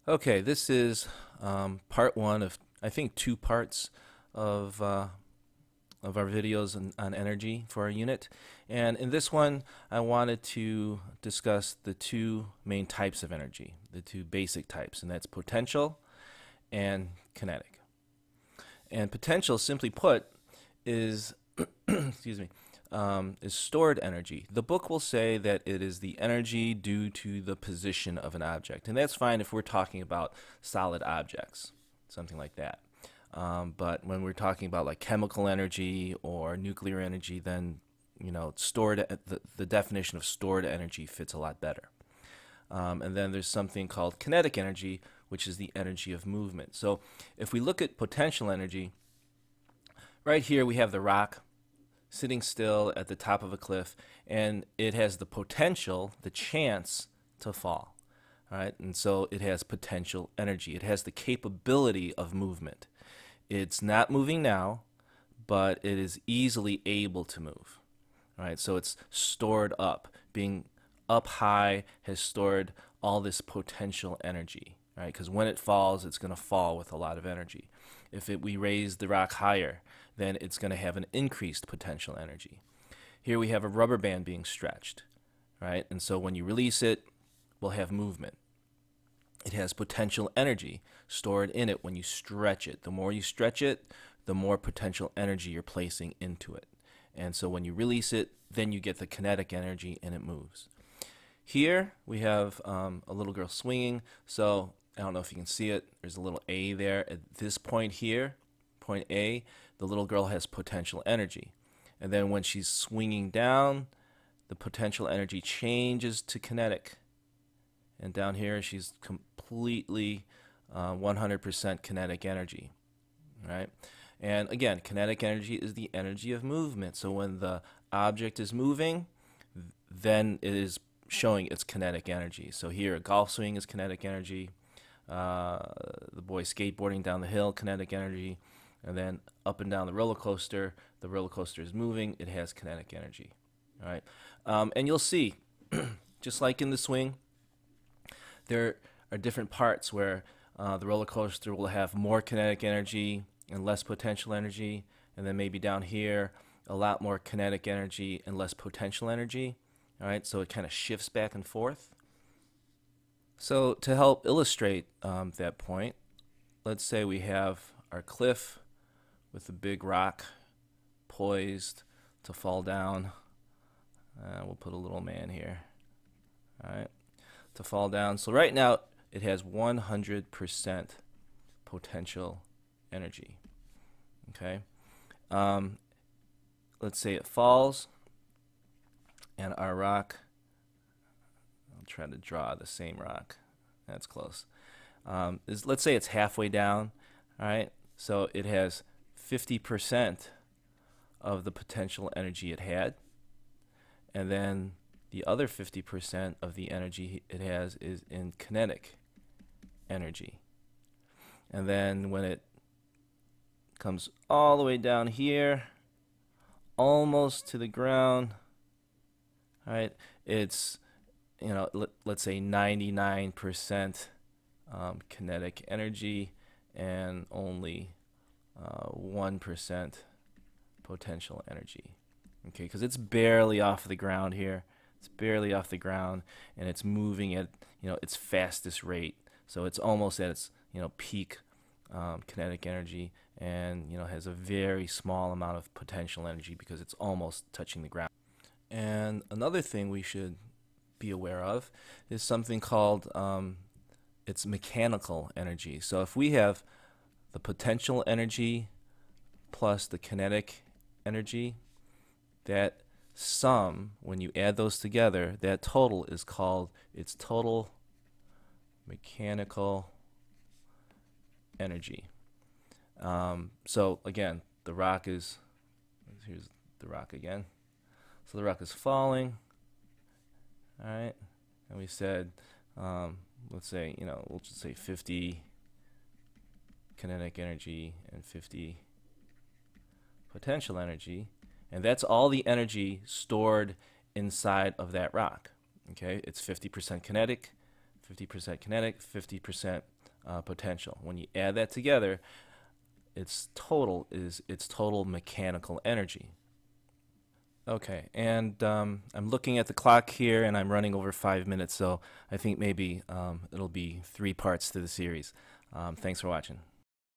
Okay, this is part one of, I think, two parts of uh, of our videos on energy for our unit. And in this one, I wanted to discuss the two main types of energy, the two basic types, and that's potential and kinetic. And potential, simply put, is excuse me, is stored energy. The book will say that it is the energy due to the position of an object, and that's fine if we're talking about solid objects, something like that. But when we're talking about like chemical energy or nuclear energy, then stored the definition of stored energy fits a lot better. And then there's something called kinetic energy, which is the energy of movement. So if we look at potential energy, right here we have the rock sitting still at the top of a cliff, and it has the potential, the chance to fall. All right, and so it has potential energy. It has the capability of movement. It's not moving now, but it is easily able to move. All right, so it's stored up. Being up high has stored all this potential energy. Right, because when it falls, it's going to fall with a lot of energy. If we raise the rock higher, then it's going to have an increased potential energy. Here we have a rubber band being stretched, right? And so when you release it, we'll have movement. It has potential energy stored in it when you stretch it. The more you stretch it, the more potential energy you're placing into it. And so when you release it, then you get the kinetic energy and it moves. Here we have a little girl swinging. So I don't know if you can see it. There's a little A there. At this point here, point A, the little girl has potential energy. And then when she's swinging down, the potential energy changes to kinetic. And down here, she's completely 100% kinetic energy. Right? And again, kinetic energy is the energy of movement. So when the object is moving, then it is showing its kinetic energy. So here, a golf swing is kinetic energy. The boy skateboarding down the hill, kinetic energy. And then up and down the roller coaster is moving, it has kinetic energy. All right, and you'll see, just like in the swing, there are different parts where the roller coaster will have more kinetic energy and less potential energy, and then maybe down here, a lot more kinetic energy and less potential energy. All right, so it kind of shifts back and forth. So to help illustrate that point, let's say we have our cliff with a big rock poised to fall down. We'll put a little man here, all right, to fall down. So right now it has 100% potential energy. Okay, let's say it falls, and our rock, I'll try to draw the same rock. That's close. Let's say it's halfway down. All right, so it has 50% of the potential energy it had, and then the other 50% of the energy it has is in kinetic energy. And then when it comes all the way down here, almost to the ground, all right, it's, let's say 99% kinetic energy and only 1% potential energy. Okay, because it's barely off the ground here. It's barely off the ground, and it's moving at its fastest rate. So it's almost at its peak kinetic energy, and has a very small amount of potential energy because it's almost touching the ground. And another thing we should be aware of is something called its mechanical energy. So if we have the potential energy plus the kinetic energy, that sum, when you add those together, that total is called its total mechanical energy. So again, the rock is, here's the rock again. So the rock is falling, all right, and we said, let's say, we'll just say 50 kinetic energy and 50 potential energy, and that's all the energy stored inside of that rock. Okay, it's 50% kinetic, 50% kinetic, 50% potential. When you add that together, its total mechanical energy. Okay, and I'm looking at the clock here, and I'm running over 5 minutes, so I think maybe it'll be 3 parts to the series. Thanks for watching.